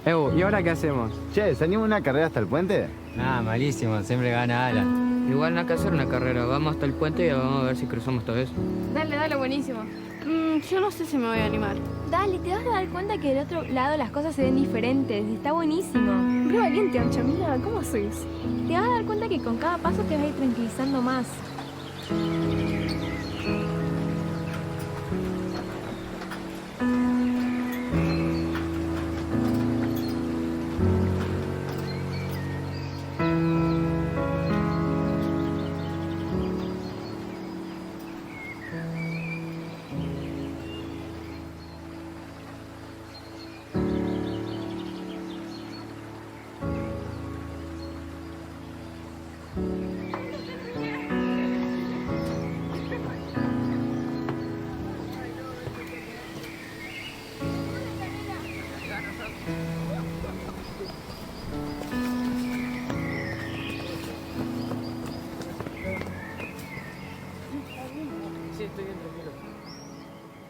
¿Y ahora qué hacemos? Che, ¿salimos una carrera hasta el puente? Ah, malísimo, siempre gana Alan. Igual no hay que hacer una carrera, vamos hasta el puente y vamos a ver si cruzamos esta vez. Dale, buenísimo. Yo no sé si me voy a animar. Dale, te vas a dar cuenta que del otro lado las cosas se ven diferentes. Está buenísimo. Re valiente, Ancha, mira, ¿cómo sois? Te vas a dar cuenta que con cada paso te vas a ir tranquilizando más.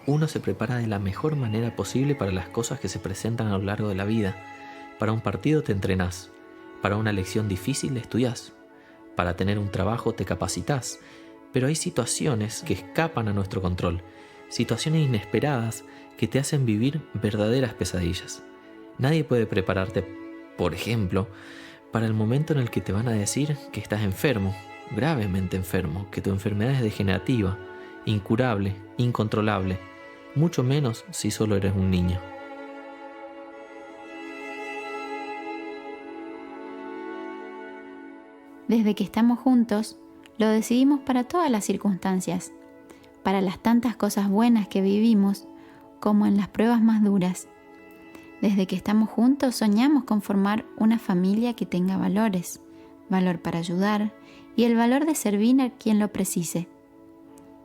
Uno se prepara de la mejor manera posible para las cosas que se presentan a lo largo de la vida. Para un partido te entrenás, para una lección difícil estudiás, para tener un trabajo te capacitas. Pero hay situaciones que escapan a nuestro control, situaciones inesperadas que te hacen vivir verdaderas pesadillas. Nadie puede prepararte, por ejemplo, para el momento en el que te van a decir que estás enfermo, gravemente enfermo, que tu enfermedad es degenerativa, incurable, incontrolable, mucho menos si solo eres un niño. Desde que estamos juntos, lo decidimos para todas las circunstancias, para las tantas cosas buenas que vivimos, como en las pruebas más duras. Desde que estamos juntos, soñamos con formar una familia que tenga valores, valor para ayudar y el valor de servir a quien lo precise.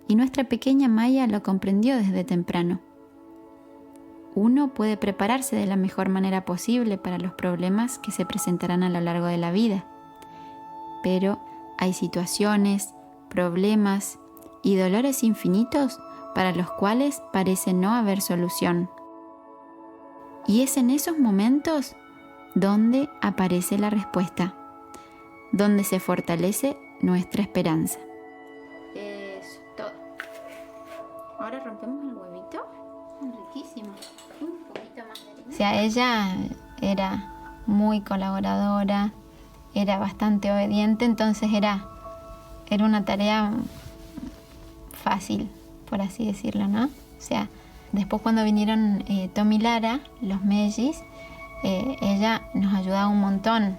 Y nuestra pequeña Maya lo comprendió desde temprano. Uno puede prepararse de la mejor manera posible para los problemas que se presentarán a lo largo de la vida. Pero hay situaciones, problemas y dolores infinitos para los cuales parece no haber solución. Y es en esos momentos donde aparece la respuesta, donde se fortalece nuestra esperanza. Eso, todo. Ahora rompemos el huevito. Riquísimo. Un poquito más de harina. O sea, ella era muy colaboradora, era bastante obediente, entonces era una tarea fácil, por así decirlo, ¿no? O sea, después cuando vinieron Tom y Lara, los mellis, ella nos ayudaba un montón.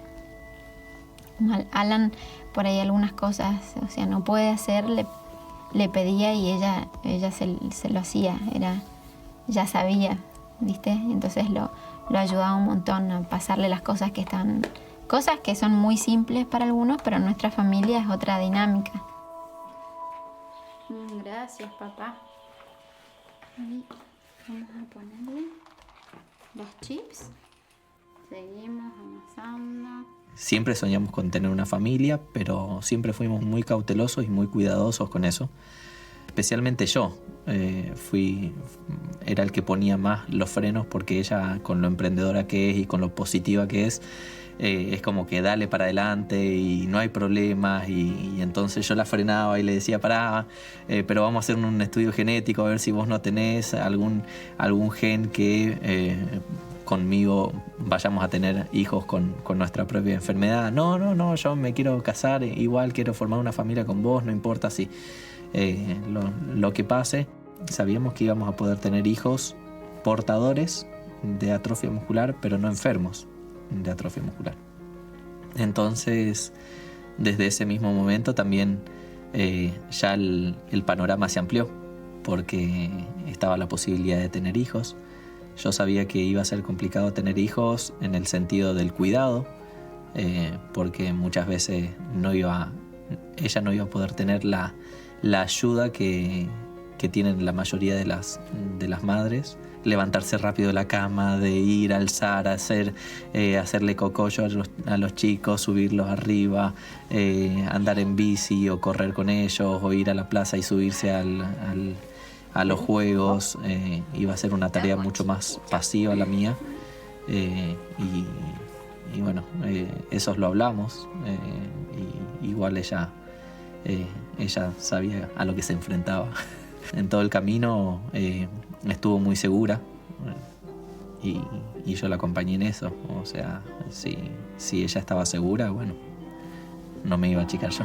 Alan, por ahí algunas cosas, o sea, no puede hacer, le pedía y ella se lo hacía, ya sabía, ¿viste? Entonces lo ayudaba un montón a pasarle las cosas que son muy simples para algunos, pero en nuestra familia es otra dinámica. Gracias, papá. Y vamos a ponerle los chips. Seguimos amasando. Siempre soñamos con tener una familia, pero siempre fuimos muy cautelosos y muy cuidadosos con eso. Especialmente yo. Era el que ponía más los frenos porque ella, con lo emprendedora que es y con lo positiva que es como que dale para adelante y no hay problemas, y entonces yo la frenaba y le decía pará, pero vamos a hacer un estudio genético a ver si vos no tenés algún gen que conmigo vayamos a tener hijos con nuestra propia enfermedad. No, yo me quiero casar, igual quiero formar una familia con vos, no importa si lo que pase. Sabíamos que íbamos a poder tener hijos portadores de atrofia muscular, pero no enfermos de atrofia muscular. Entonces, desde ese mismo momento también ya el panorama se amplió, porque estaba la posibilidad de tener hijos. Yo sabía que iba a ser complicado tener hijos en el sentido del cuidado, porque muchas veces ella no iba a poder tener la ayuda que tienen la mayoría de las madres. Levantarse rápido de la cama, de ir a alzar, hacerle cocollo a los chicos, subirlos arriba, andar en bici o correr con ellos, o ir a la plaza y subirse a los juegos. Iba a ser una tarea mucho más pasiva la mía, Y bueno, eso lo hablamos. Y igual ella sabía a lo que se enfrentaba. En todo el camino estuvo muy segura. Y yo la acompañé en eso. O sea, si ella estaba segura, bueno, no me iba a achicar yo.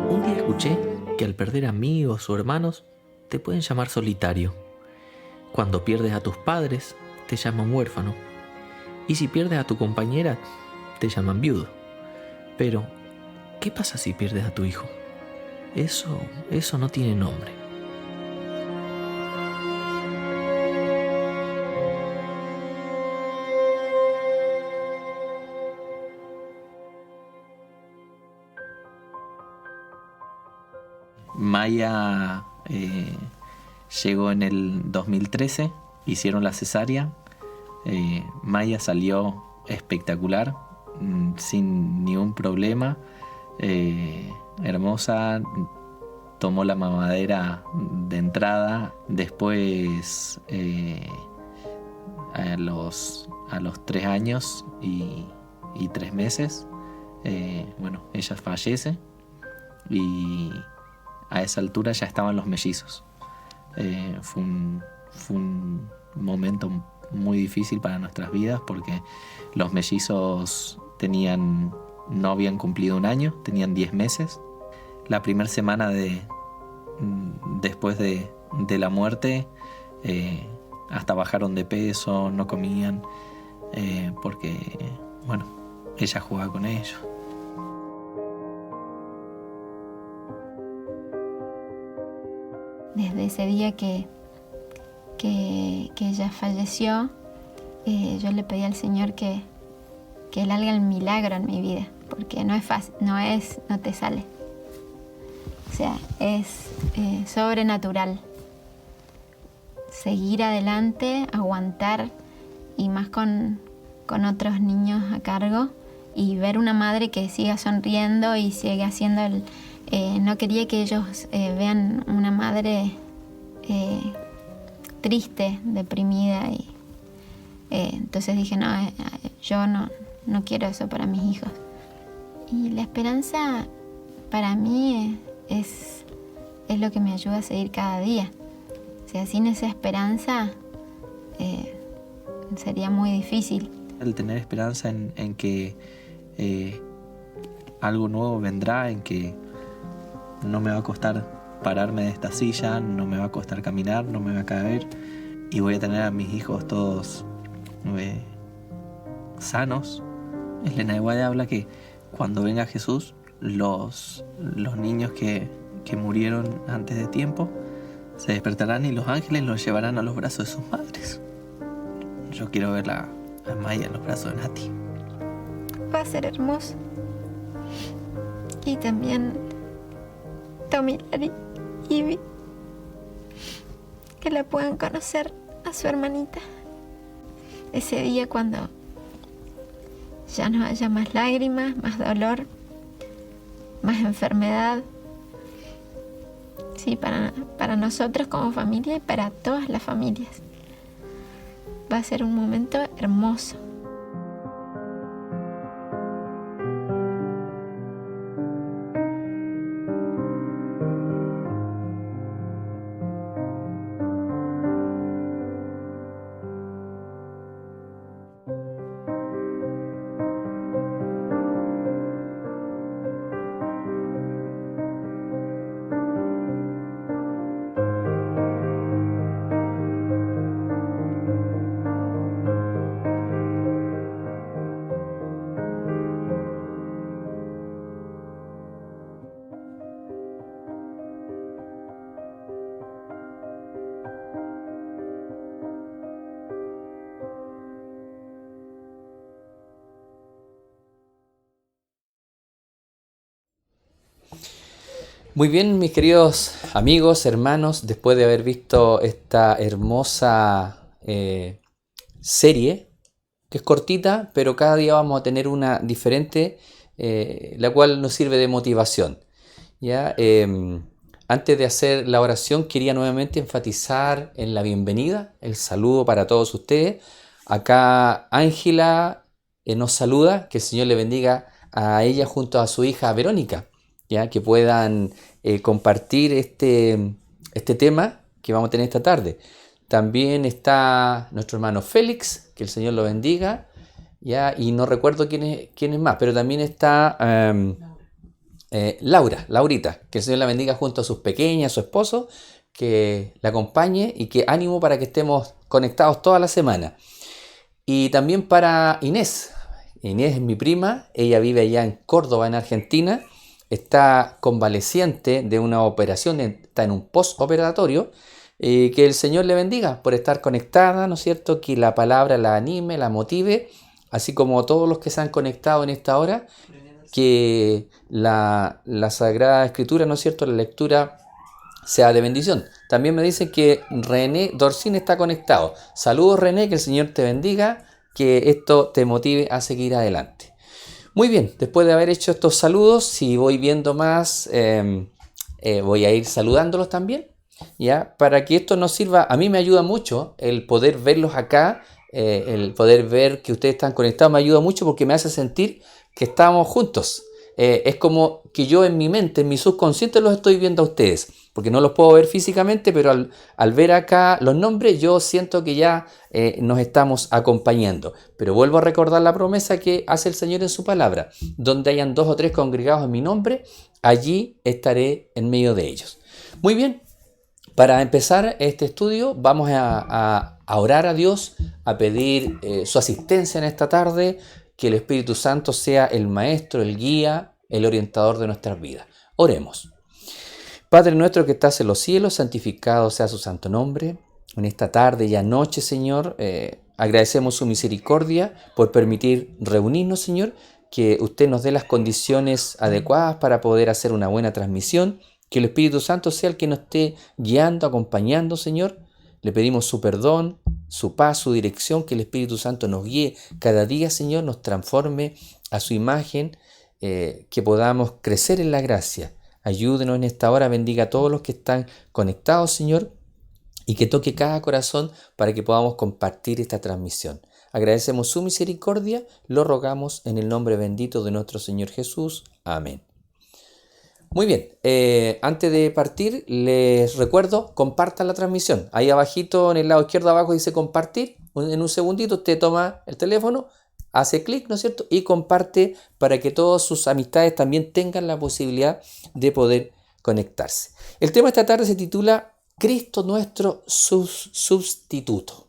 Un día escuché que al perder amigos o hermanos te pueden llamar solitario. Cuando pierdes a tus padres, te llaman huérfano. Y si pierdes a tu compañera, te llaman viudo. Pero, ¿qué pasa si pierdes a tu hijo? Eso no tiene nombre. Maya llegó en el 2013, hicieron la cesárea. Maya salió espectacular, sin ningún problema, hermosa, tomó la mamadera de entrada. Después, a los 3 años y 3 meses, bueno, ella fallece y a esa altura ya estaban los mellizos. Fue un momento muy difícil para nuestras vidas porque los mellizos no habían cumplido 1 año, tenían 10 meses. La primera semana después de la muerte, hasta bajaron de peso, no comían, porque, bueno, ella jugaba con ellos. Desde ese día que ella falleció, yo le pedí al Señor que Él haga el milagro en mi vida, porque no es fácil, no te sale. O sea, es sobrenatural. Seguir adelante, aguantar, y más con otros niños a cargo, y ver una madre que siga sonriendo y sigue haciendo no quería que ellos vean una madre triste, deprimida, y entonces dije, no, yo no quiero eso para mis hijos. Y la esperanza para mí es lo que me ayuda a seguir cada día. O sea, sin esa esperanza sería muy difícil. El tener esperanza en que algo nuevo vendrá, en que no me va a costar pararme de esta silla, no me va a costar caminar, no me va a caer, y voy a tener a mis hijos todos sanos. Elena de Guade habla que cuando venga Jesús, los niños que murieron antes de tiempo se despertarán y los ángeles los llevarán a los brazos de sus madres. Yo quiero ver a Maya en los brazos de Nati. Va a ser hermoso. Y también Tommy, Lari y Ivy, que la puedan conocer a su hermanita. Ese día cuando ya no haya más lágrimas, más dolor, más enfermedad. Sí, para nosotros como familia y para todas las familias. Va a ser un momento hermoso. Muy bien, mis queridos amigos, hermanos, después de haber visto esta hermosa serie, que es cortita, pero cada día vamos a tener una diferente, la cual nos sirve de motivación. ¿Ya? Antes de hacer la oración, quería nuevamente enfatizar en la bienvenida, el saludo para todos ustedes. Acá Ángela nos saluda, que el Señor le bendiga a ella junto a su hija Verónica, ¿ya? Que puedan compartir este tema que vamos a tener esta tarde. También está nuestro hermano Félix, que el Señor lo bendiga, ¿ya? Y no recuerdo quién es más, pero también está Laurita, que el Señor la bendiga junto a sus pequeñas, a su esposo, que la acompañe y que ánimo para que estemos conectados toda la semana. Y también para Inés. Inés es mi prima, ella vive allá en Córdoba, en Argentina, está convaleciente de una operación, está en un postoperatorio, que el Señor le bendiga por estar conectada, ¿no es cierto? Que la palabra la anime, la motive, así como todos los que se han conectado en esta hora, que la Sagrada Escritura, ¿no es cierto?, la lectura sea de bendición. También me dicen que René Dorcín está conectado. Saludos, René, que el Señor te bendiga, que esto te motive a seguir adelante. Muy bien, después de haber hecho estos saludos, si voy viendo más, voy a ir saludándolos también, ¿ya? Para que esto nos sirva, a mí me ayuda mucho el poder verlos acá, el poder ver que ustedes están conectados, me ayuda mucho porque me hace sentir que estamos juntos. Es como que yo en mi mente, en mi subconsciente los estoy viendo a ustedes, porque no los puedo ver físicamente, pero al ver acá los nombres yo siento que ya nos estamos acompañando. Pero vuelvo a recordar la promesa que hace el Señor en su palabra: donde hayan 2 o 3 congregados en mi nombre, allí estaré en medio de ellos. Muy bien, para empezar este estudio vamos a orar a Dios, a pedir su asistencia en esta tarde, que el Espíritu Santo sea el maestro, el guía, el orientador de nuestras vidas. Oremos. Padre nuestro que estás en los cielos, santificado sea su santo nombre. En esta tarde y anoche, Señor, agradecemos su misericordia por permitir reunirnos, Señor, que usted nos dé las condiciones adecuadas para poder hacer una buena transmisión, que el Espíritu Santo sea el que nos esté guiando, acompañando, Señor. Le pedimos su perdón, su paz, su dirección, que el Espíritu Santo nos guíe cada día, Señor, nos transforme a su imagen, que podamos crecer en la gracia. Ayúdenos en esta hora, bendiga a todos los que están conectados, Señor, y que toque cada corazón para que podamos compartir esta transmisión. Agradecemos su misericordia, lo rogamos en el nombre bendito de nuestro Señor Jesús. Amén. Muy bien, antes de partir les recuerdo, compartan la transmisión. Ahí abajito en el lado izquierdo abajo dice compartir. En un segundito usted toma el teléfono, hace clic, ¿no es cierto?, y comparte para que todas sus amistades también tengan la posibilidad de poder conectarse. El tema de esta tarde se titula Cristo nuestro sustituto.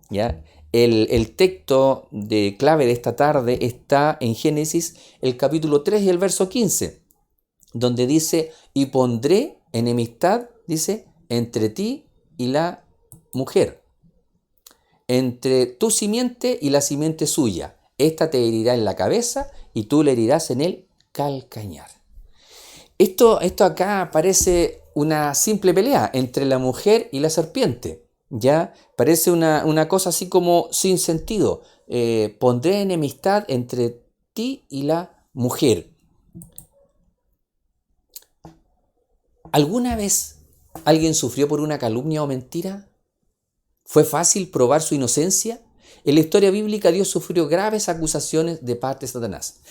¿Ya? El texto de clave de esta tarde está en Génesis, el capítulo 3 y el verso 15. Donde dice, y pondré enemistad, dice, entre ti y la mujer, entre tu simiente y la simiente suya. Esta te herirá en la cabeza y tú le herirás en el calcañar. Esto acá parece una simple pelea entre la mujer y la serpiente. Ya parece una cosa así como sin sentido. Pondré enemistad entre ti y la mujer. ¿Alguna vez alguien sufrió por una calumnia o mentira? ¿Fue fácil probar su inocencia? En la historia bíblica Dios sufrió graves acusaciones de parte de Satanás.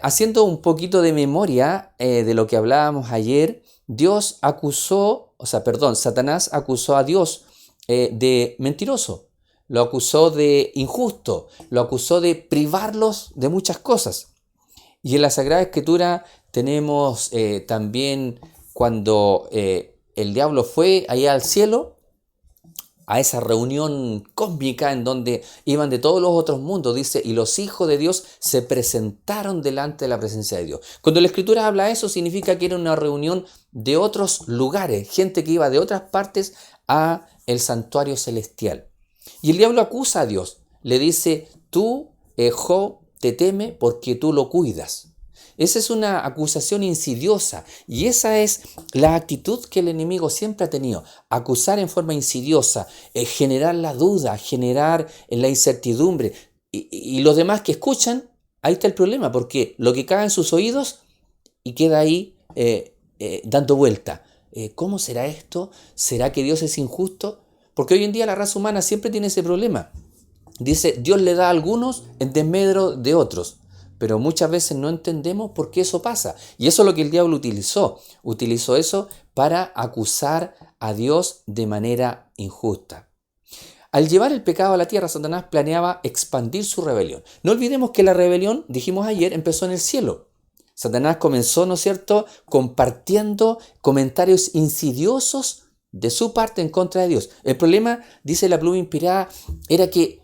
Haciendo un poquito de memoria de lo que hablábamos ayer, Satanás acusó a Dios de mentiroso, lo acusó de injusto, lo acusó de privarlos de muchas cosas. Y en la Sagrada Escritura tenemos también cuando el diablo fue allá al cielo, a esa reunión cósmica en donde iban de todos los otros mundos, dice, y los hijos de Dios se presentaron delante de la presencia de Dios. Cuando la Escritura habla eso, significa que era una reunión de otros lugares, gente que iba de otras partes a el santuario celestial. Y el diablo acusa a Dios, le dice, tú, Job, te teme porque tú lo cuidas. Esa es una acusación insidiosa y esa es la actitud que el enemigo siempre ha tenido. Acusar en forma insidiosa, generar la duda, generar la incertidumbre. Y los demás que escuchan, ahí está el problema, porque lo que cae en sus oídos y queda ahí dando vuelta. ¿Cómo será esto? ¿Será que Dios es injusto? Porque hoy en día la raza humana siempre tiene ese problema. Dice, Dios le da a algunos en desmedro de otros. Pero muchas veces no entendemos por qué eso pasa. Y eso es lo que el diablo utilizó. Utilizó eso para acusar a Dios de manera injusta. Al llevar el pecado a la tierra, Satanás planeaba expandir su rebelión. No olvidemos que la rebelión, dijimos ayer, empezó en el cielo. Satanás comenzó, ¿no es cierto?, compartiendo comentarios insidiosos de su parte en contra de Dios. El problema, dice la pluma inspirada, era que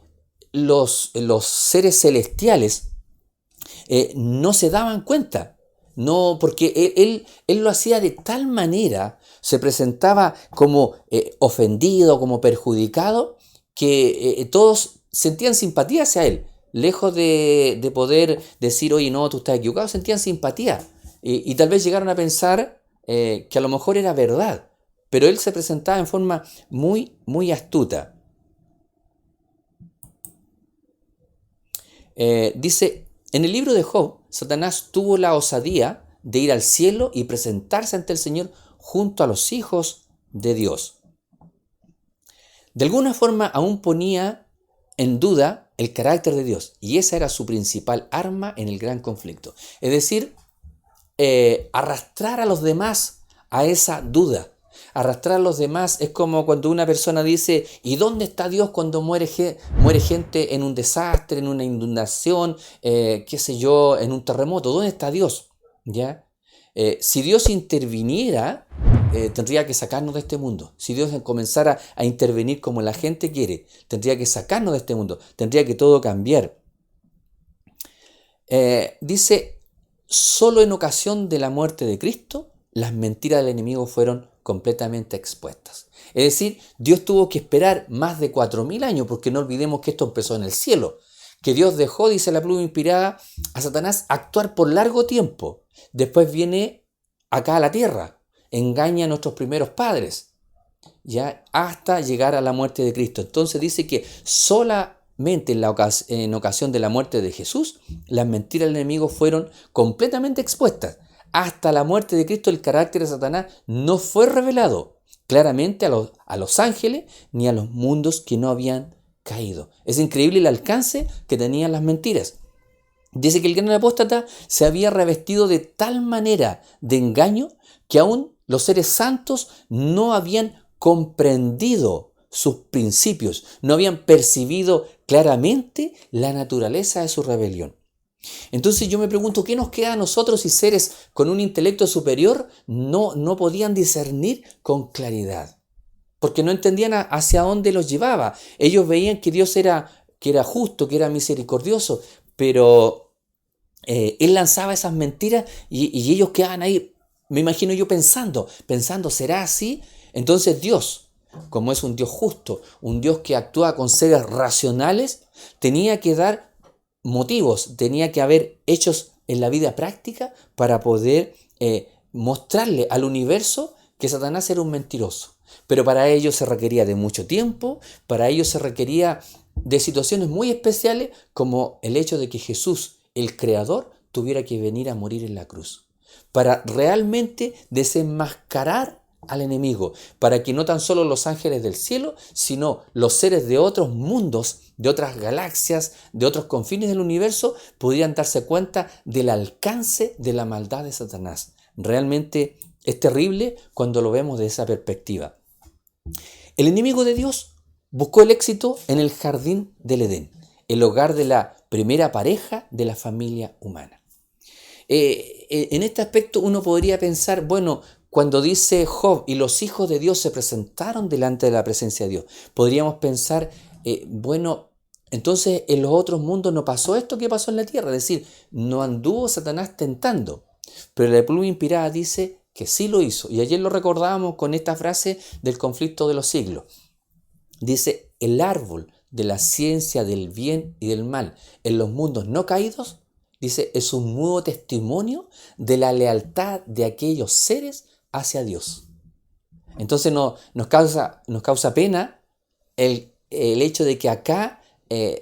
los seres celestiales no se daban cuenta. No, porque él lo hacía de tal manera, se presentaba como ofendido, como perjudicado, que todos sentían simpatía hacia él. Lejos de poder decir, oye, no, tú estás equivocado, sentían simpatía. Y tal vez llegaron a pensar que a lo mejor era verdad. Pero él se presentaba en forma muy, muy astuta. Dice, en el libro de Job, Satanás tuvo la osadía de ir al cielo y presentarse ante el Señor junto a los hijos de Dios. De alguna forma aún ponía en duda el carácter de Dios, y esa era su principal arma en el gran conflicto. Es decir, arrastrar a los demás a esa duda. Arrastrar a los demás es como cuando una persona dice, ¿y dónde está Dios cuando muere gente en un desastre, en una inundación, qué sé yo, en un terremoto? ¿Dónde está Dios? ¿Ya? Si Dios interviniera, tendría que sacarnos de este mundo. Si Dios comenzara a intervenir como la gente quiere, tendría que sacarnos de este mundo, tendría que todo cambiar. Dice, solo en ocasión de la muerte de Cristo, las mentiras del enemigo fueron completamente expuestas. Es decir, Dios tuvo que esperar más de 4000 años, porque no olvidemos que esto empezó en el cielo, que Dios dejó, dice la pluma inspirada, a Satanás actuar por largo tiempo. Después viene acá a la tierra, engaña a nuestros primeros padres, ya hasta llegar a la muerte de Cristo. Entonces dice que solamente en ocasión de la muerte de Jesús, las mentiras del enemigo fueron completamente expuestas. Hasta la muerte de Cristo el carácter de Satanás no fue revelado claramente a los ángeles ni a los mundos que no habían caído. Es increíble el alcance que tenían las mentiras. Dice que el gran apóstata se había revestido de tal manera de engaño que aún los seres santos no habían comprendido sus principios, no habían percibido claramente la naturaleza de su rebelión. Entonces yo me pregunto, ¿qué nos queda a nosotros si seres con un intelecto superior no podían discernir con claridad? Porque no entendían hacia dónde los llevaba. Ellos veían que Dios era justo, que era misericordioso, pero Él lanzaba esas mentiras y ellos quedaban ahí, me imagino yo pensando, ¿será así? Entonces Dios, como es un Dios justo, un Dios que actúa con seres racionales, tenía que dar motivos, tenía que haber hechos en la vida práctica para poder mostrarle al universo que Satanás era un mentiroso. Pero para ello se requería de mucho tiempo, para ello se requería de situaciones muy especiales, como el hecho de que Jesús, el Creador, tuviera que venir a morir en la cruz, para realmente desenmascarar al enemigo, para que no tan solo los ángeles del cielo, sino los seres de otros mundos, de otras galaxias, de otros confines del universo, pudieran darse cuenta del alcance de la maldad de Satanás. Realmente es terrible cuando lo vemos de esa perspectiva. El enemigo de Dios buscó el éxito en el jardín del Edén, el hogar de la primera pareja de la familia humana. En este aspecto uno podría pensar, bueno, cuando dice Job y los hijos de Dios se presentaron delante de la presencia de Dios, podríamos pensar, bueno, entonces en los otros mundos no pasó esto que pasó en la tierra, es decir, no anduvo Satanás tentando. Pero la pluma inspirada dice que sí lo hizo, y ayer lo recordábamos con esta frase del conflicto de los siglos. Dice, el árbol de la ciencia del bien y del mal en los mundos no caídos dice, es un nuevo testimonio de la lealtad de aquellos seres hacia Dios. Entonces nos causa pena el hecho de que acá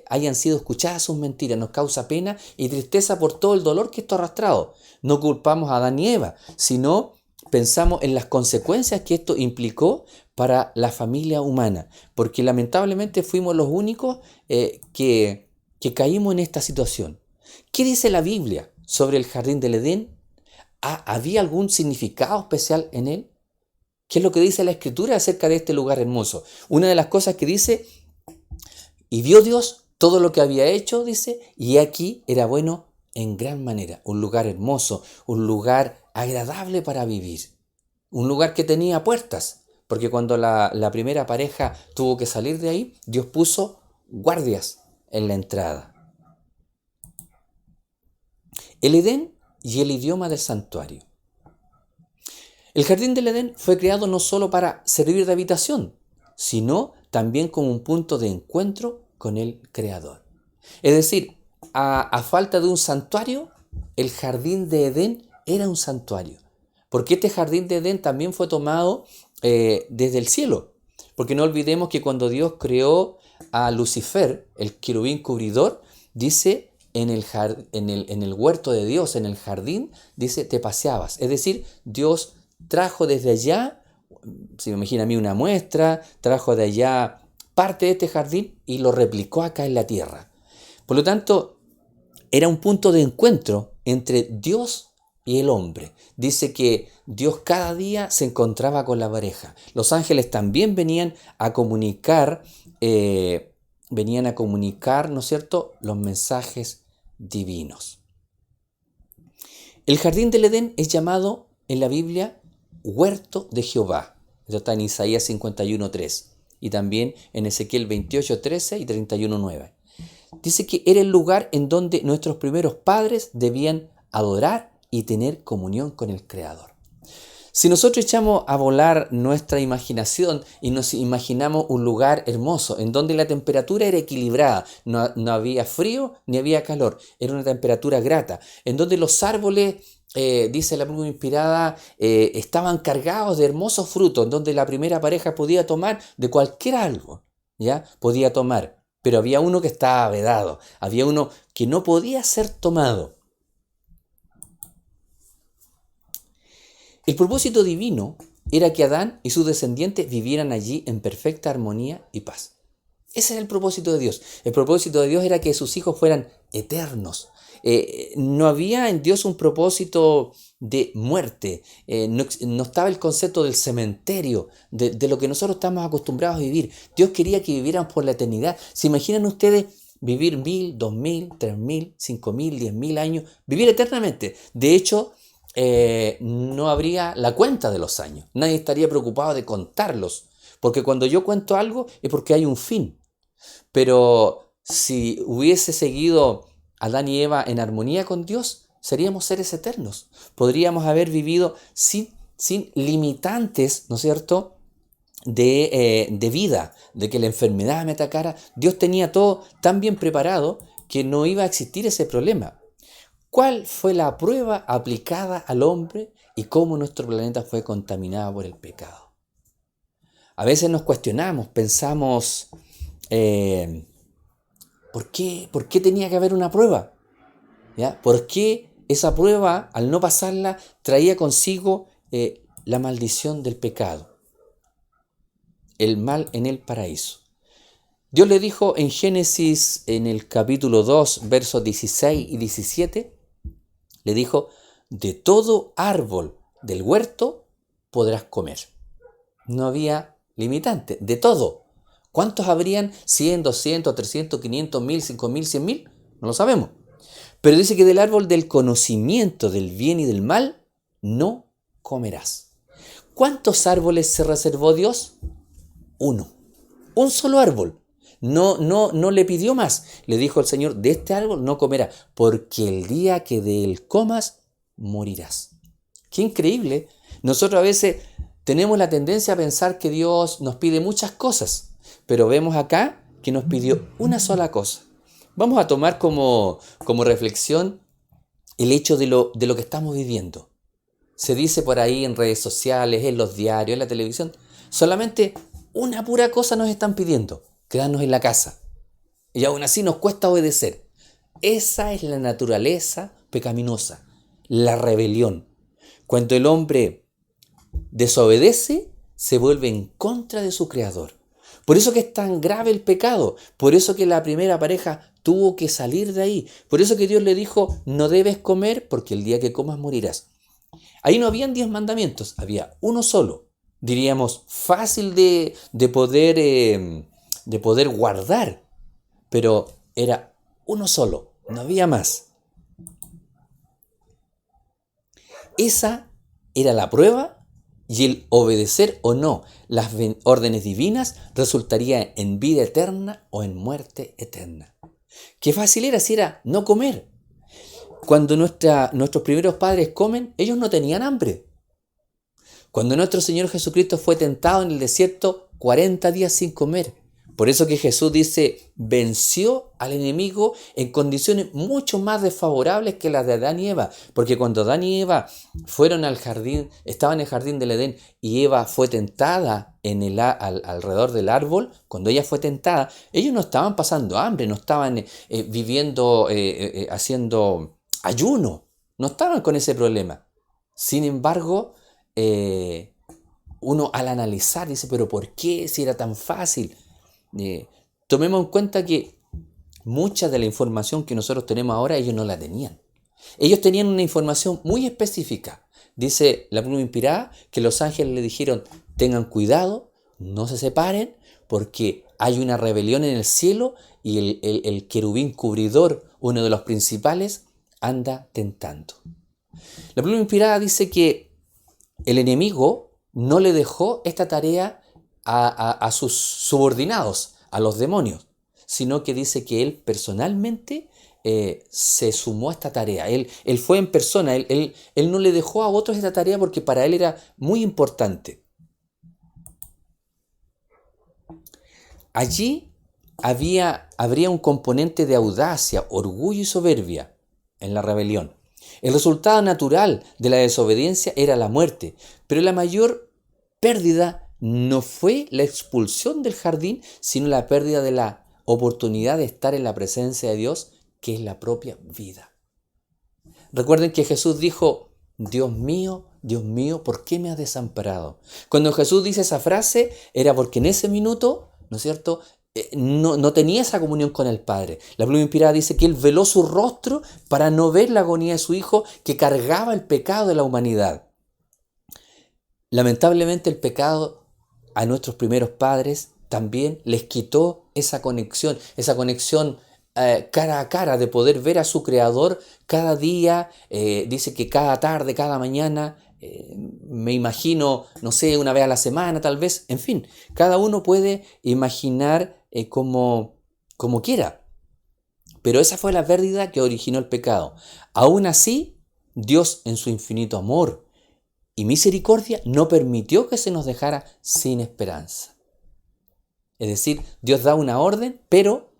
hayan sido escuchadas sus mentiras, nos causa pena y tristeza por todo el dolor que esto ha arrastrado. No culpamos a Adán y Eva, sino pensamos en las consecuencias que esto implicó para la familia humana, porque lamentablemente fuimos los únicos que caímos en esta situación. ¿Qué dice la Biblia sobre el jardín del Edén? ¿Había algún significado especial en él? ¿Qué es lo que dice la Escritura acerca de este lugar hermoso? Una de las cosas que dice, y vio Dios todo lo que había hecho, dice, y aquí era bueno en gran manera. Un lugar hermoso, un lugar agradable para vivir. Un lugar que tenía puertas, porque cuando la primera pareja tuvo que salir de ahí, Dios puso guardias en la entrada. El Edén y el idioma del santuario. El jardín del Edén fue creado no solo para servir de habitación, sino también como un punto de encuentro con el Creador. Es decir, a falta de un santuario, el jardín de Edén era un santuario. Porque este jardín de Edén también fue tomado desde el cielo. Porque no olvidemos que cuando Dios creó a Lucifer, el querubín cubridor, dice en el huerto de Dios, en el jardín, dice, te paseabas. Es decir, Dios trajo desde allá, si me imagina a mí una muestra, trajo de allá parte de este jardín y lo replicó acá en la tierra. Por lo tanto, era un punto de encuentro entre Dios y el hombre. Dice que Dios cada día se encontraba con la pareja. Los ángeles también venían a comunicar, ¿no es cierto?, los mensajes divinos. El jardín del Edén es llamado en la Biblia huerto de Jehová. Eso está en Isaías 51:3 y también en Ezequiel 28:13 y 31:9. Dice que era el lugar en donde nuestros primeros padres debían adorar y tener comunión con el Creador. Si nosotros echamos a volar nuestra imaginación y nos imaginamos un lugar hermoso en donde la temperatura era equilibrada, no había frío ni había calor, era una temperatura grata, en donde los árboles, dice la pluma inspirada, estaban cargados de hermosos frutos, en donde la primera pareja podía tomar de cualquier árbol, ¿ya? Podía tomar, pero había uno que estaba vedado, había uno que no podía ser tomado. El propósito divino era que Adán y sus descendientes vivieran allí en perfecta armonía y paz. Ese era el propósito de Dios. El propósito de Dios era que sus hijos fueran eternos. No había en Dios un propósito de muerte. No estaba el concepto del cementerio, de lo que nosotros estamos acostumbrados a vivir. Dios quería que vivieran por la eternidad. ¿Se imaginan ustedes vivir 1000, 2000, 3000, 5000, 10.000 años? Vivir eternamente. De hecho, no habría la cuenta de los años. Nadie estaría preocupado de contarlos. Porque cuando yo cuento algo es porque hay un fin. Pero si hubiese seguido Adán y Eva en armonía con Dios, seríamos seres eternos. Podríamos haber vivido sin limitantes, ¿no es cierto?, de vida, de que la enfermedad me atacara. Dios tenía todo tan bien preparado que no iba a existir ese problema. ¿Cuál fue la prueba aplicada al hombre y cómo nuestro planeta fue contaminado por el pecado? A veces nos cuestionamos, pensamos, ¿por qué tenía que haber una prueba? ¿Ya? ¿Por qué esa prueba, al no pasarla, traía consigo la maldición del pecado? El mal en el paraíso. Dios le dijo en Génesis, en el capítulo 2, versos 16 y 17, le dijo, de todo árbol del huerto podrás comer. No había limitante, de todo. ¿Cuántos habrían? 100, 200, 300, 500, 1000, 5000, 100.000. No lo sabemos. Pero dice que del árbol del conocimiento del bien y del mal no comerás. ¿Cuántos árboles se reservó Dios? Uno. Un solo árbol. No le pidió más. Le dijo el Señor, de este árbol no comerás, porque el día que de él comas, morirás. Qué increíble. Nosotros a veces tenemos la tendencia a pensar que Dios nos pide muchas cosas, pero vemos acá que nos pidió una sola cosa. Vamos a tomar como reflexión el hecho de lo que estamos viviendo. Se dice por ahí en redes sociales, en los diarios, en la televisión, solamente una pura cosa nos están pidiendo: quedarnos en la casa. Y aún así nos cuesta obedecer. Esa es la naturaleza pecaminosa, la rebelión. Cuando el hombre desobedece, se vuelve en contra de su creador. Por eso que es tan grave el pecado, por eso que la primera pareja tuvo que salir de ahí, por eso que Dios le dijo: no debes comer porque el día que comas morirás. Ahí no habían 10 mandamientos, había uno solo, diríamos fácil de poder guardar, pero era uno solo, no había más. Esa era la prueba, y el obedecer o no las órdenes divinas resultaría en vida eterna o en muerte eterna. Qué fácil era si era no comer. Cuando nuestros primeros padres comen, ellos no tenían hambre. Cuando nuestro Señor Jesucristo fue tentado en el desierto, 40 días sin comer. Por eso que Jesús dice, venció al enemigo en condiciones mucho más desfavorables que las de Adán y Eva. Porque cuando Adán y Eva fueron al jardín, estaban en el jardín del Edén, y Eva fue tentada alrededor del árbol, cuando ella fue tentada, ellos no estaban pasando hambre, no estaban viviendo, haciendo ayuno, no estaban con ese problema. Sin embargo, uno al analizar dice, pero ¿por qué si era tan fácil? Tomemos en cuenta que mucha de la información que nosotros tenemos ahora ellos no la tenían. Ellos tenían una información muy específica. Dice la pluma inspirada que los ángeles le dijeron, tengan cuidado, no se separen, porque hay una rebelión en el cielo y el querubín cubridor, uno de los principales, anda tentando. La pluma inspirada dice que el enemigo no le dejó esta tarea a sus subordinados, a los demonios, sino que dice que él personalmente se sumó a esta tarea. Él fue en persona, él no le dejó a otros esta tarea porque para él era muy importante. Allí habría un componente de audacia, orgullo y soberbia en la rebelión. El resultado natural de la desobediencia era la muerte, pero la mayor pérdida no fue la expulsión del jardín, sino la pérdida de la oportunidad de estar en la presencia de Dios, que es la propia vida. Recuerden que Jesús dijo, Dios mío, ¿por qué me has desamparado? Cuando Jesús dice esa frase, era porque en ese minuto, ¿no es cierto?, no tenía esa comunión con el Padre. La pluma inspirada dice que él veló su rostro para no ver la agonía de su Hijo que cargaba el pecado de la humanidad. Lamentablemente el pecado a nuestros primeros padres también les quitó esa conexión cara a cara de poder ver a su Creador cada día. Dice que cada tarde, cada mañana, me imagino, no sé, una vez a la semana tal vez, en fin, cada uno puede imaginar como quiera. Pero esa fue la pérdida que originó el pecado. Aún así, Dios en su infinito amor y misericordia no permitió que se nos dejara sin esperanza. Es decir, Dios da una orden, pero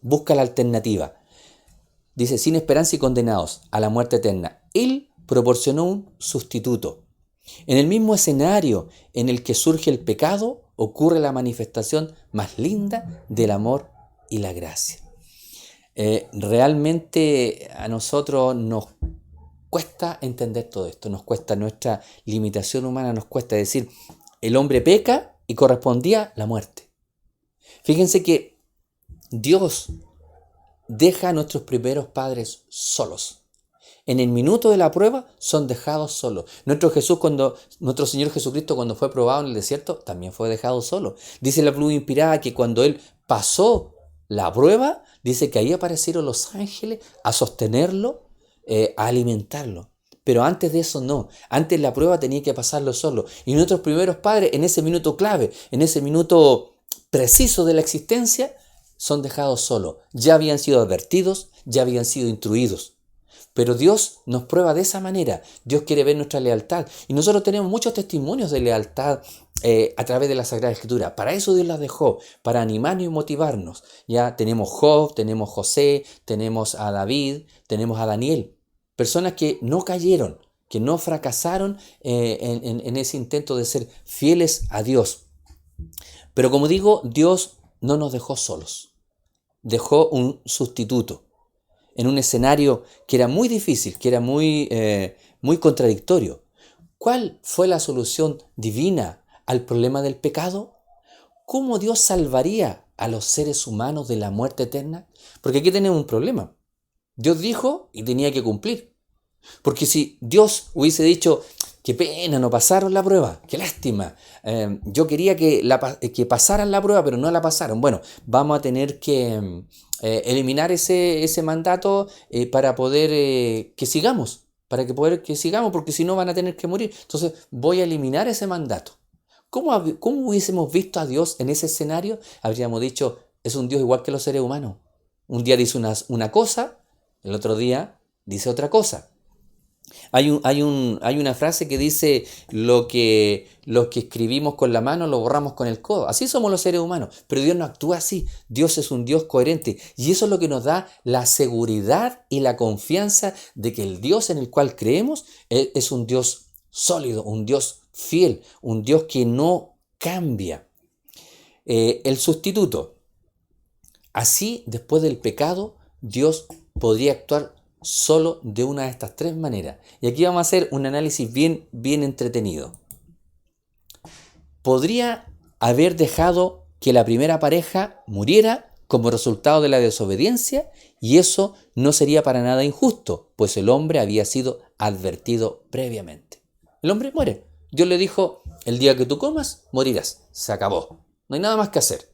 busca la alternativa. Dice, sin esperanza y condenados a la muerte eterna. Él proporcionó un sustituto. En el mismo escenario en el que surge el pecado, ocurre la manifestación más linda del amor y la gracia. Realmente a nosotros nos cuesta entender todo esto, nos cuesta nuestra limitación humana, nos cuesta decir, el hombre peca y correspondía la muerte. Fíjense que Dios deja a nuestros primeros padres solos. En el minuto de la prueba son dejados solos. Nuestro Señor Jesucristo cuando fue probado en el desierto también fue dejado solo. Dice la pluma inspirada que cuando Él pasó la prueba, dice que ahí aparecieron los ángeles a sostenerlo, a alimentarlo. Pero antes de eso no. Antes la prueba tenía que pasarlo solo. Y nuestros primeros padres en ese minuto clave, en ese minuto preciso de la existencia, son dejados solos. Ya habían sido advertidos, ya habían sido instruidos. Pero Dios nos prueba de esa manera. Dios quiere ver nuestra lealtad. Y nosotros tenemos muchos testimonios de lealtad a través de la Sagrada Escritura. Para eso Dios las dejó, para animarnos y motivarnos. Ya tenemos Job, tenemos José, tenemos a David, tenemos a Daniel. personas que no cayeron, que no fracasaron en ese intento de ser fieles a Dios. Pero como digo, Dios no nos dejó solos. Dejó un sustituto en un escenario que era muy difícil, que era muy contradictorio. ¿Cuál fue la solución divina al problema del pecado? ¿Cómo Dios salvaría a los seres humanos de la muerte eterna? Porque aquí tenemos un problema. Dios dijo y tenía que cumplir. Porque si Dios hubiese dicho, qué pena, no pasaron la prueba, qué lástima, yo quería que pasaran la prueba, pero no la pasaron. Bueno, vamos a tener que eliminar ese mandato para poder que sigamos, porque si no van a tener que morir. Entonces voy a eliminar ese mandato. ¿Cómo hubiésemos visto a Dios en ese escenario? Habríamos dicho, es un Dios igual que los seres humanos. Un día dice una cosa, el otro día dice otra cosa. Hay una frase que dice, lo que escribimos con la mano lo borramos con el codo. Así somos los seres humanos, pero Dios no actúa así. Dios es un Dios coherente y eso es lo que nos da la seguridad y la confianza de que el Dios en el cual creemos es un Dios sólido, un Dios fiel, un Dios que no cambia. El sustituto. Así, después del pecado, Dios podría actuar solo de una de estas tres maneras. Y aquí vamos a hacer un análisis bien entretenido. Podría haber dejado que la primera pareja muriera como resultado de la desobediencia y eso no sería para nada injusto, pues el hombre había sido advertido previamente. El hombre muere. Dios le dijo, el día que tú comas, morirás. Se acabó. No hay nada más que hacer.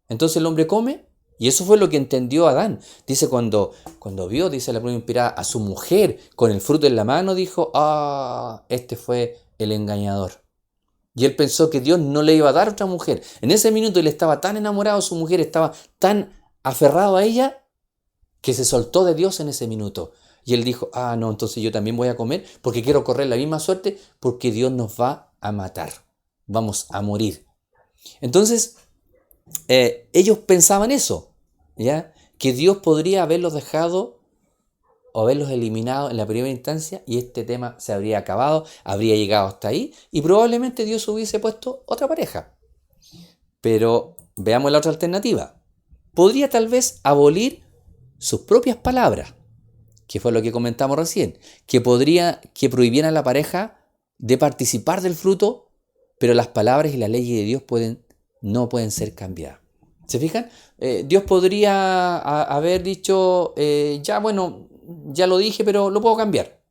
Entonces el hombre come. Y eso fue lo que entendió Adán. Dice, cuando vio, dice la Biblia inspirada, a su mujer con el fruto en la mano, dijo, este fue el engañador. Y él pensó que Dios no le iba a dar otra mujer. En ese minuto él estaba tan enamorado, su mujer estaba tan aferrado a ella, que se soltó de Dios en ese minuto. Y él dijo, no, entonces yo también voy a comer, porque quiero correr la misma suerte, porque Dios nos va a matar. Vamos a morir. Entonces, ellos pensaban eso, ¿ya? Que Dios podría haberlos dejado o haberlos eliminado en la primera instancia y este tema se habría acabado, habría llegado hasta ahí y probablemente Dios hubiese puesto otra pareja. Pero veamos la otra alternativa. Podría tal vez abolir sus propias palabras, que fue lo que comentamos recién, que prohibieran a la pareja de participar del fruto, pero las palabras y las leyes de Dios no pueden ser cambiadas. ¿Se fijan? Dios podría haber dicho, ya lo dije, pero lo puedo cambiar.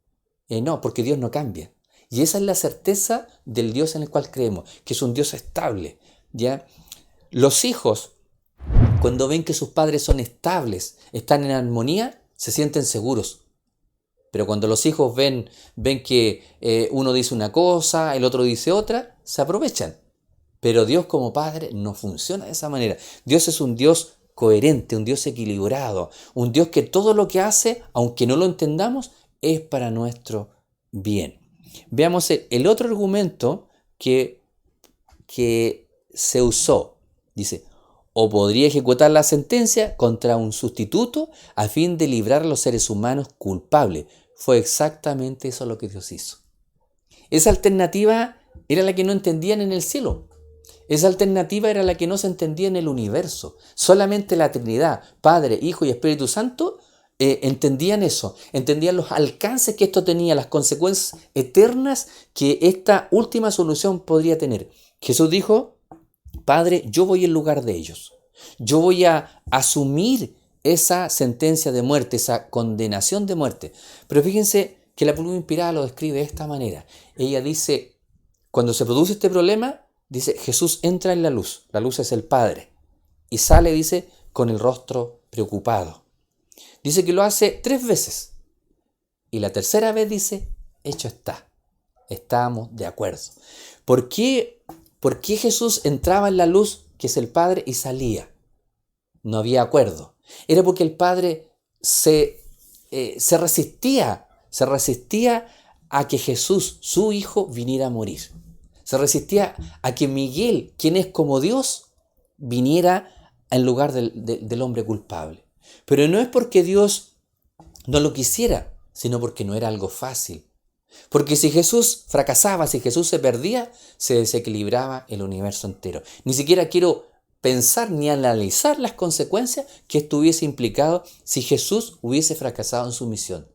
No, porque Dios no cambia. Y esa es la certeza del Dios en el cual creemos, que es un Dios estable. ¿Ya? Los hijos, cuando ven que sus padres son estables, están en armonía, se sienten seguros. Pero cuando los hijos ven que uno dice una cosa, el otro dice otra, se aprovechan. Pero Dios como Padre no funciona de esa manera. Dios es un Dios coherente, un Dios equilibrado, un Dios que todo lo que hace, aunque no lo entendamos, es para nuestro bien. Veamos el otro argumento que se usó. Dice, o podría ejecutar la sentencia contra un sustituto a fin de librar a los seres humanos culpables. Fue exactamente eso lo que Dios hizo. Esa alternativa era la que no entendían en el cielo. Esa alternativa era la que no se entendía en el universo. Solamente la Trinidad, Padre, Hijo y Espíritu Santo, entendían eso. Entendían los alcances que esto tenía, las consecuencias eternas que esta última solución podría tener. Jesús dijo, Padre, yo voy en lugar de ellos. Yo voy a asumir esa sentencia de muerte, esa condenación de muerte. Pero fíjense que la Biblia inspirada lo describe de esta manera. Ella dice, cuando se produce este problema, dice, Jesús entra en la luz es el Padre, y sale, dice, con el rostro preocupado. Dice que lo hace 3 veces, y la tercera vez dice, hecho está, estamos de acuerdo. ¿Por qué Jesús entraba en la luz, que es el Padre, y salía? No había acuerdo. Era porque el Padre se resistía a que Jesús, su Hijo, viniera a morir. Se resistía a que Miguel, quien es como Dios, viniera en lugar del hombre culpable. Pero no es porque Dios no lo quisiera, sino porque no era algo fácil. Porque si Jesús fracasaba, si Jesús se perdía, se desequilibraba el universo entero. Ni siquiera quiero pensar ni analizar las consecuencias que esto hubiese implicado si Jesús hubiese fracasado en su misión.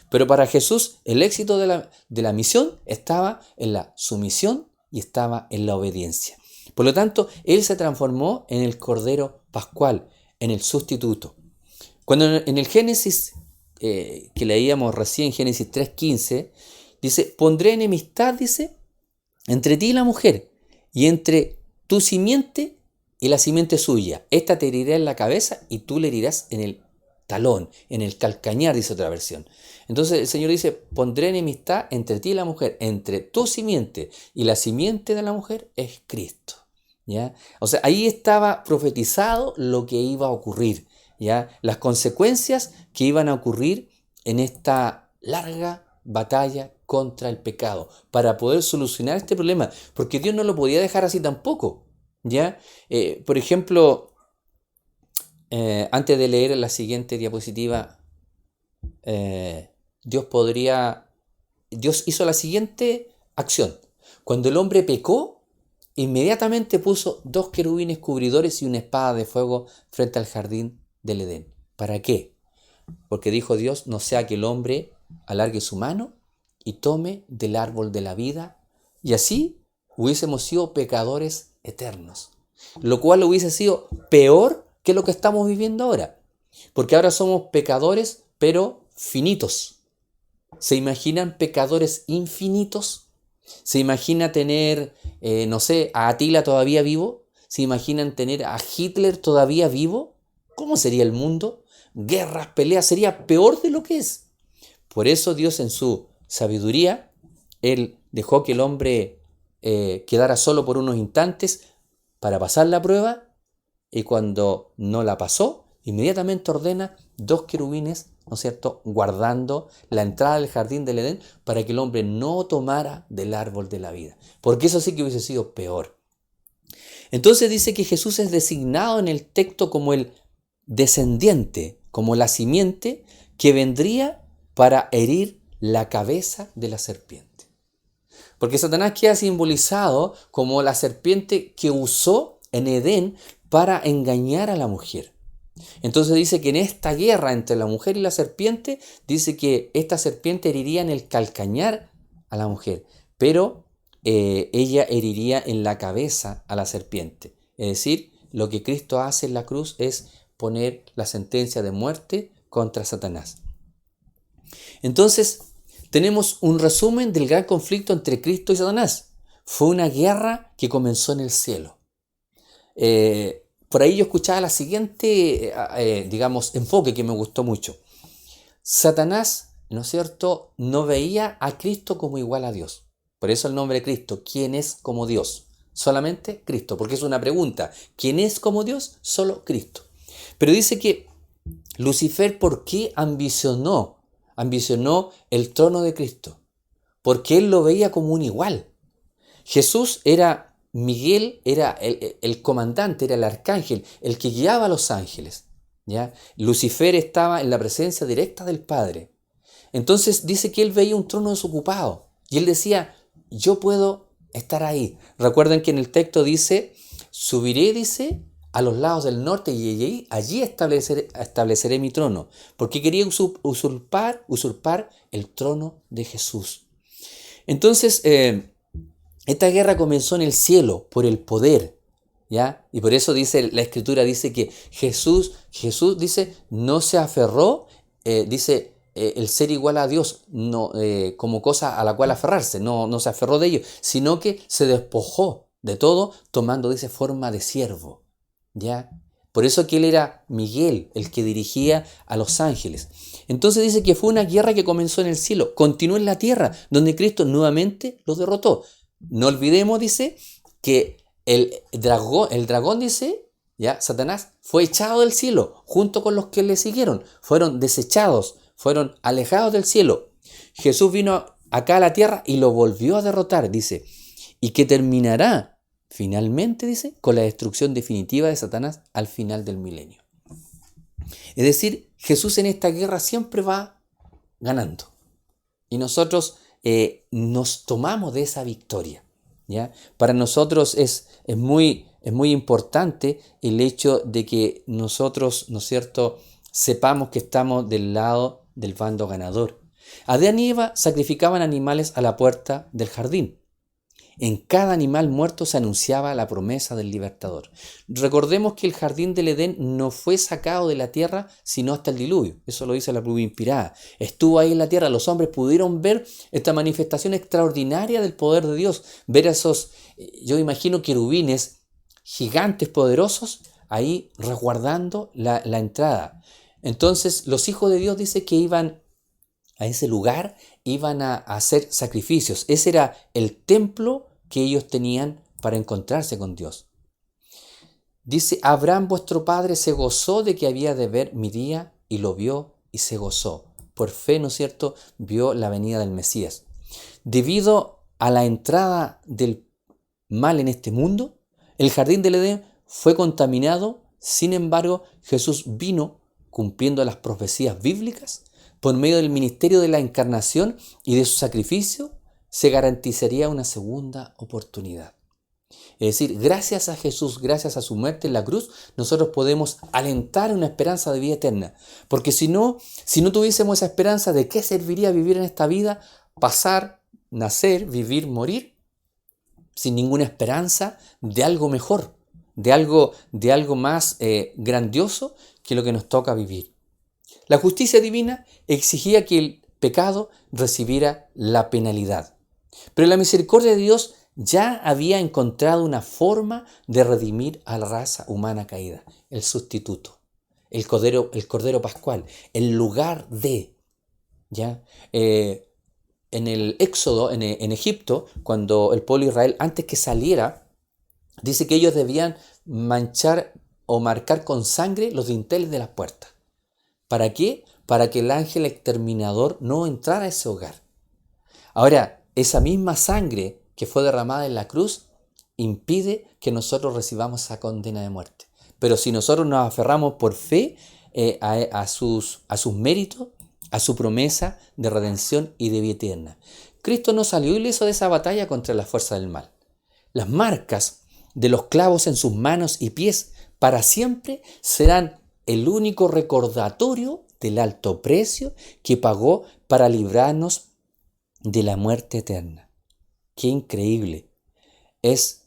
Pero para Jesús el éxito de la misión estaba en la sumisión y estaba en la obediencia. Por lo tanto, Él se transformó en el Cordero Pascual, en el sustituto. Cuando en el Génesis, que leíamos recién, Génesis 3:15, dice, pondré enemistad, dice, entre ti y la mujer, y entre tu simiente y la simiente suya. Esta te herirá en la cabeza y tú le herirás en el talón, en el calcañar, dice otra versión. Entonces el Señor dice, pondré enemistad entre ti y la mujer, entre tu simiente y la simiente de la mujer es Cristo. ¿Ya? O sea, ahí estaba profetizado lo que iba a ocurrir, ¿ya? Las consecuencias que iban a ocurrir en esta larga batalla contra el pecado, para poder solucionar este problema, porque Dios no lo podía dejar así tampoco, ¿ya? Por ejemplo, antes de leer la siguiente diapositiva, Dios hizo la siguiente acción. Cuando el hombre pecó, inmediatamente puso 2 querubines cubridores y una espada de fuego frente al jardín del Edén. ¿Para qué? Porque dijo Dios, no sea que el hombre alargue su mano y tome del árbol de la vida, y así hubiésemos sido pecadores eternos, lo cual hubiese sido peor que lo que estamos viviendo ahora, porque ahora somos pecadores pero finitos. ¿Se imaginan pecadores infinitos? ¿Se imagina tener, a Atila todavía vivo? ¿Se imaginan tener a Hitler todavía vivo? ¿Cómo sería el mundo? Guerras, peleas, sería peor de lo que es. Por eso Dios en su sabiduría, Él dejó que el hombre quedara solo por unos instantes para pasar la prueba, y cuando no la pasó, inmediatamente ordena 2 querubines, ¿no es cierto?, guardando la entrada del jardín del Edén para que el hombre no tomara del árbol de la vida, porque eso sí que hubiese sido peor. Entonces dice que Jesús es designado en el texto como el descendiente, como la simiente que vendría para herir la cabeza de la serpiente. Porque Satanás queda simbolizado como la serpiente que usó en Edén para engañar a la mujer. Entonces dice que en esta guerra entre la mujer y la serpiente, dice que esta serpiente heriría en el calcañar a la mujer, pero ella heriría en la cabeza a la serpiente. Es decir, lo que Cristo hace en la cruz es poner la sentencia de muerte contra Satanás. Entonces, tenemos un resumen del gran conflicto entre Cristo y Satanás. Fue una guerra que comenzó en el cielo. Por ahí yo escuchaba la siguiente, enfoque que me gustó mucho. Satanás, ¿no es cierto?, no veía a Cristo como igual a Dios. Por eso el nombre de Cristo, ¿quién es como Dios? Solamente Cristo, porque es una pregunta. ¿Quién es como Dios? Solo Cristo. Pero dice que Lucifer, ¿por qué ambicionó el trono de Cristo? Porque él lo veía como un igual. Jesús era Miguel, era el comandante, era el arcángel, el que guiaba a los ángeles, ¿ya? Lucifer estaba en la presencia directa del Padre. Entonces dice que él veía un trono desocupado y él decía, yo puedo estar ahí. Recuerden que en el texto dice, subiré, dice, a los lados del norte y allí estableceré mi trono, porque quería usurpar el trono de Jesús. Entonces, esta guerra comenzó en el cielo por el poder, ¿ya? Y por eso dice la Escritura, dice que Jesús dice, no se aferró, el ser igual a Dios no, como cosa a la cual aferrarse, no se aferró de ello, sino que se despojó de todo, tomando, dice, forma de siervo, ¿ya? Por eso que él era Miguel, el que dirigía a los ángeles. Entonces dice que fue una guerra que comenzó en el cielo, continuó en la tierra, donde Cristo nuevamente los derrotó. No olvidemos, dice, que el dragón, dice, ya, Satanás, fue echado del cielo, junto con los que le siguieron. Fueron desechados, fueron alejados del cielo. Jesús vino acá a la tierra y lo volvió a derrotar, dice, y que terminará finalmente, dice, con la destrucción definitiva de Satanás al final del milenio. Es decir, Jesús en esta guerra siempre va ganando. Y nosotros nos tomamos de esa victoria, ¿ya? Para nosotros es muy importante el hecho de que nosotros, ¿no es cierto?, sepamos que estamos del lado del bando ganador. Adán y Eva sacrificaban animales a la puerta del jardín. En cada animal muerto se anunciaba la promesa del libertador. Recordemos que el jardín del Edén no fue sacado de la tierra sino hasta el diluvio. Eso lo dice la Pluvia Inspirada. Estuvo ahí en la tierra. Los hombres pudieron ver esta manifestación extraordinaria del poder de Dios. Ver a esos, yo imagino, querubines gigantes poderosos ahí resguardando la entrada. Entonces los hijos de Dios dice que iban a ese lugar, iban a hacer sacrificios. Ese era el templo que ellos tenían para encontrarse con Dios. Dice, Abraham vuestro padre se gozó de que había de ver mi día y lo vio y se gozó. Por fe, ¿no es cierto?, vio la venida del Mesías. Debido a la entrada del mal en este mundo, el jardín del Edén fue contaminado. Sin embargo, Jesús vino cumpliendo las profecías bíblicas. Por medio del ministerio de la encarnación y de su sacrificio, se garantizaría una segunda oportunidad. Es decir, gracias a Jesús, gracias a su muerte en la cruz, nosotros podemos alentar una esperanza de vida eterna. Porque si no tuviésemos esa esperanza, ¿de qué serviría vivir en esta vida? Pasar, nacer, vivir, morir, sin ninguna esperanza de algo mejor, de algo más grandioso que lo que nos toca vivir. La justicia divina exigía que el pecado recibiera la penalidad. Pero la misericordia de Dios ya había encontrado una forma de redimir a la raza humana caída. El sustituto, el Cordero Pascual, el lugar de. ¿Ya? En el Éxodo, en Egipto, cuando el pueblo de Israel, antes que saliera, dice que ellos debían manchar o marcar con sangre los dinteles de las puertas. ¿Para qué? Para que el ángel exterminador no entrara a ese hogar. Ahora, esa misma sangre que fue derramada en la cruz impide que nosotros recibamos esa condena de muerte. Pero si nosotros nos aferramos por fe a sus méritos, a su promesa de redención y de vida eterna. Cristo no salió ileso de esa batalla contra la fuerza del mal. Las marcas de los clavos en sus manos y pies para siempre serán el único recordatorio del alto precio que pagó para librarnos de la muerte eterna. ¡Qué increíble! Es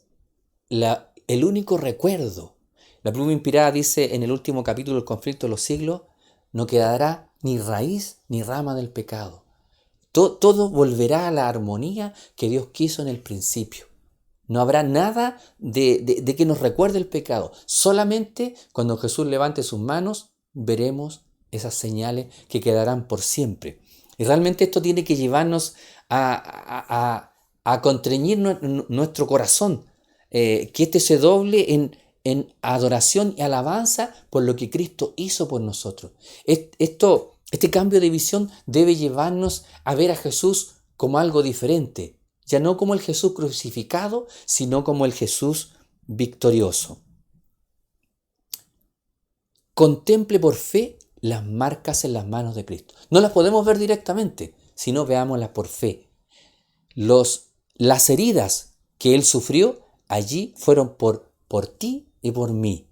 el único recuerdo. La Pluma Inspirada dice en el último capítulo del conflicto de los siglos, no quedará ni raíz ni rama del pecado. Todo volverá a la armonía que Dios quiso en el principio. No habrá nada de que nos recuerde el pecado. Solamente cuando Jesús levante sus manos, veremos esas señales que quedarán por siempre. Y realmente esto tiene que llevarnos a constreñir nuestro corazón. Que este se doble en adoración y alabanza por lo que Cristo hizo por nosotros. Este cambio de visión debe llevarnos a ver a Jesús como algo diferente. Ya no como el Jesús crucificado, sino como el Jesús victorioso. Contemple por fe las marcas en las manos de Cristo. No las podemos ver directamente, sino veámoslas por fe. Las heridas que Él sufrió allí fueron por ti y por mí.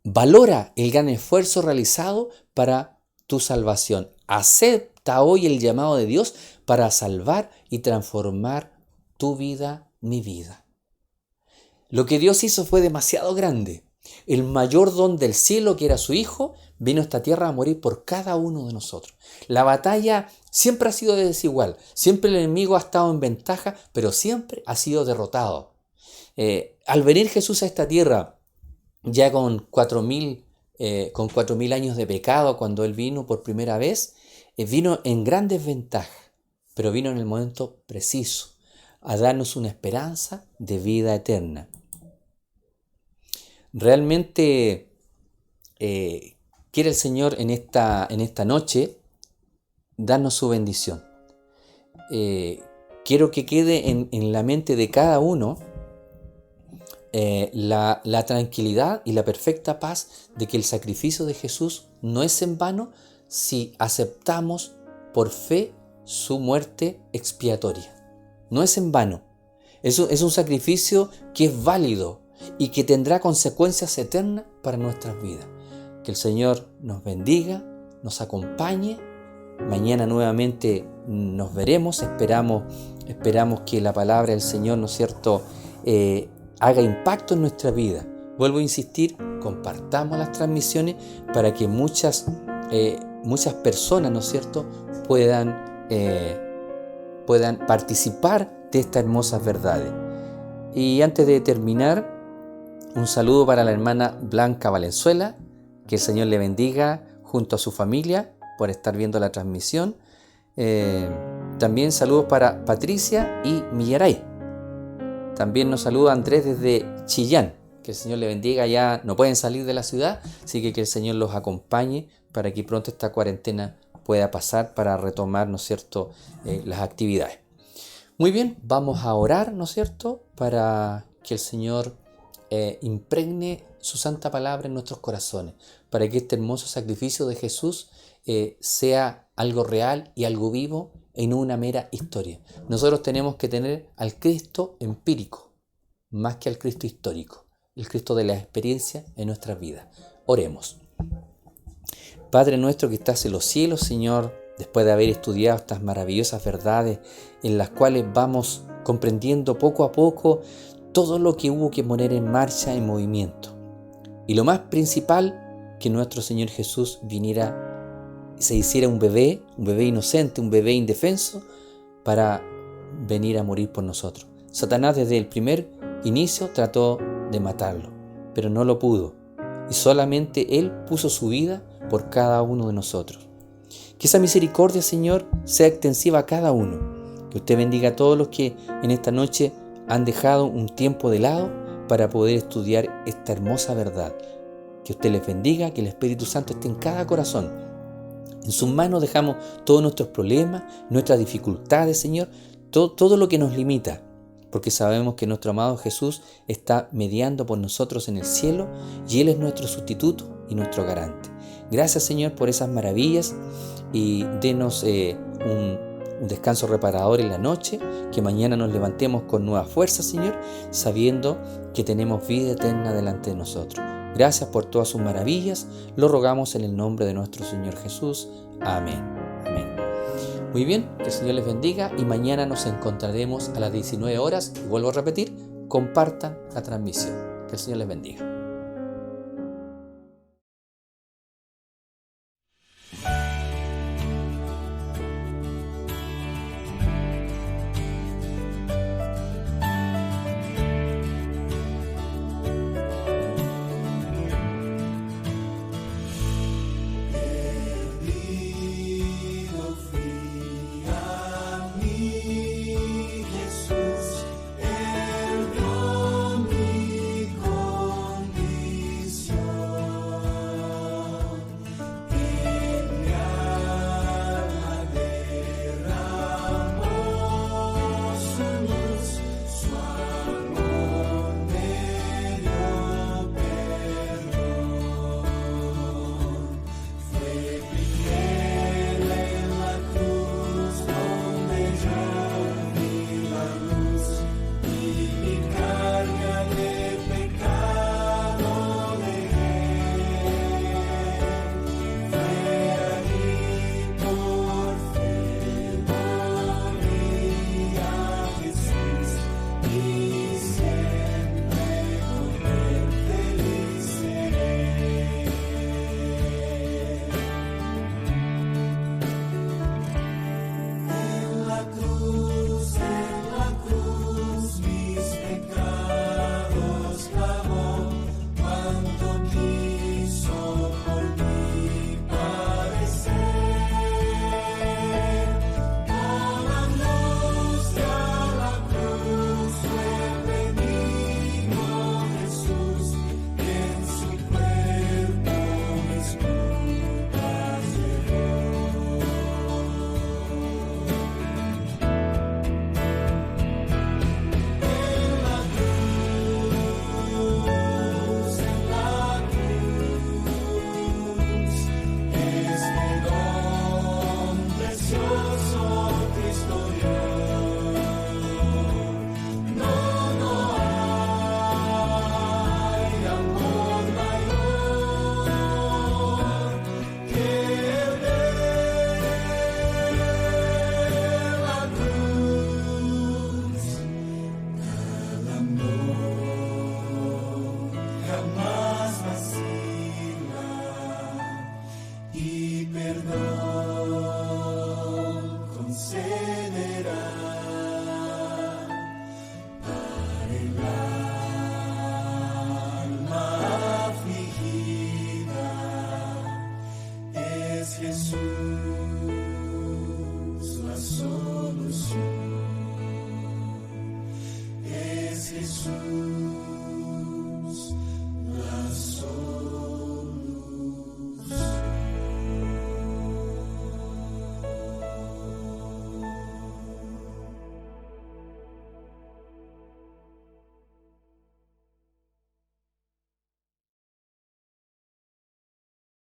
Valora el gran esfuerzo realizado para tu salvación. Acepta hoy el llamado de Dios para salvar y transformar tu vida, mi vida. Lo que Dios hizo fue demasiado grande. El mayor don del cielo, que era su Hijo, vino a esta tierra a morir por cada uno de nosotros. La batalla siempre ha sido desigual. Siempre el enemigo ha estado en ventaja, pero siempre ha sido derrotado. Al venir Jesús a esta tierra, ya con 4.000 años de pecado, cuando Él vino por primera vez, vino en gran desventaja, pero vino en el momento preciso a darnos una esperanza de vida eterna. Realmente quiere el Señor en esta noche darnos su bendición. Quiero que quede en la mente de cada uno la tranquilidad y la perfecta paz de que el sacrificio de Jesús no es en vano si aceptamos por fe su muerte expiatoria. No es en vano. Es un sacrificio que es válido y que tendrá consecuencias eternas para nuestras vidas. Que el Señor nos bendiga, nos acompañe. Mañana nuevamente nos veremos. Esperamos que la palabra del Señor, ¿no es cierto?, haga impacto en nuestra vida. Vuelvo a insistir, compartamos las transmisiones para que muchas personas, ¿no es cierto?, puedan participar de estas hermosas verdades. Y antes de terminar, un saludo para la hermana Blanca Valenzuela, que el Señor le bendiga junto a su familia por estar viendo la transmisión. También saludos para Patricia y Millaray. También nos saluda Andrés desde Chillán. Que el Señor le bendiga. Ya no pueden salir de la ciudad, así que el Señor los acompañe para que pronto esta cuarentena pueda pasar para retomar, ¿no es cierto?, las actividades. Muy bien, vamos a orar, ¿no es cierto?, para que el Señor impregne su santa palabra en nuestros corazones, para que este hermoso sacrificio de Jesús sea algo real y algo vivo y no una mera historia. Nosotros tenemos que tener al Cristo empírico, más que al Cristo histórico, el Cristo de la experiencia en nuestras vidas. Oremos. Padre nuestro que estás en los cielos, Señor, después de haber estudiado estas maravillosas verdades en las cuales vamos comprendiendo poco a poco todo lo que hubo que poner en marcha, en movimiento. Y lo más principal, que nuestro Señor Jesús viniera, se hiciera un bebé inocente, un bebé indefenso, para venir a morir por nosotros. Satanás desde el primer inicio trató de matarlo, pero no lo pudo. Y solamente Él puso su vida por cada uno de nosotros. Que esa misericordia, Señor, sea extensiva a cada uno. Que usted bendiga a todos los que en esta noche han dejado un tiempo de lado para poder estudiar esta hermosa verdad. Que usted les bendiga, que el Espíritu Santo esté en cada corazón. En sus manos dejamos todos nuestros problemas, nuestras dificultades, Señor, todo lo que nos limita, porque sabemos que nuestro amado Jesús está mediando por nosotros en el cielo y Él es nuestro sustituto y nuestro garante. Gracias, Señor, por esas maravillas y denos un descanso reparador en la noche, que mañana nos levantemos con nueva fuerza, Señor, sabiendo que tenemos vida eterna delante de nosotros. Gracias por todas sus maravillas, lo rogamos en el nombre de nuestro Señor Jesús. Amén. Amén. Muy bien, que el Señor les bendiga y mañana nos encontraremos a las 19 horas. Y vuelvo a repetir, compartan la transmisión. Que el Señor les bendiga. Jesús.